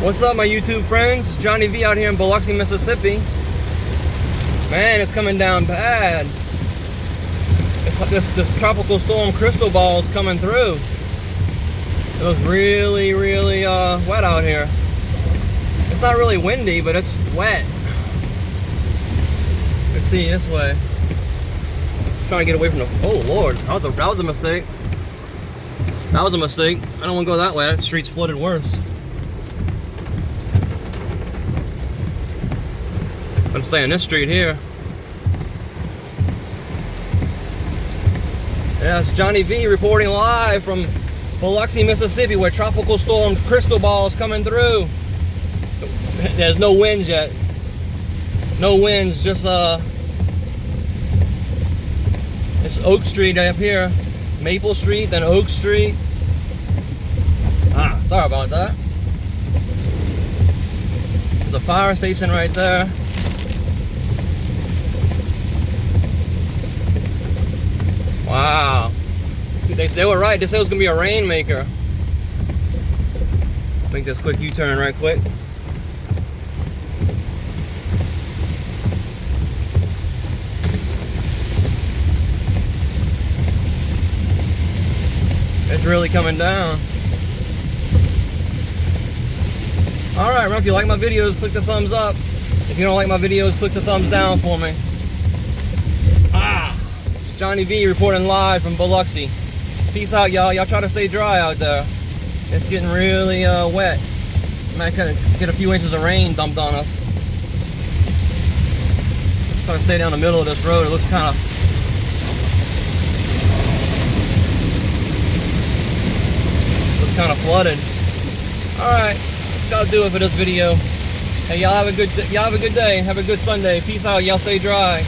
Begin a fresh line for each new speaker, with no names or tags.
What's up, my YouTube friends? Johnny V out here in Biloxi, Mississippi. Man, it's coming down bad. This tropical storm Cristobal is coming through. It looks really wet out here. It's not really windy, but it's wet. Let's see this way. Trying to get away from the. Oh Lord, that was a mistake. That was a mistake. I don't want to go that way. That street's flooded worse. I'm gonna stay on this street here. Yeah, it's Johnny V reporting live from Biloxi, Mississippi, where tropical storm Cristobal is coming through. There's no winds yet. No winds, just it's Oak Street up here. Maple Street, then Oak Street. Sorry about that. There's a fire station right there. Wow. They were right. They said it was going to be a rainmaker. Make this quick U-turn right quick. It's really coming down. Alright, remember, if you like my videos, click the thumbs up. If you don't like my videos, click the thumbs down for me. It's Johnny V reporting live from Biloxi. Peace out, y'all. Y'all try to stay dry out there. It's getting really wet. Might kind of get a few inches of rain dumped on us. Try to stay down the middle of this road. It looks kind of flooded. Alright, that'll do it for this video. Hey, y'all have a good day. Have a good Sunday. Peace out. Y'all stay dry.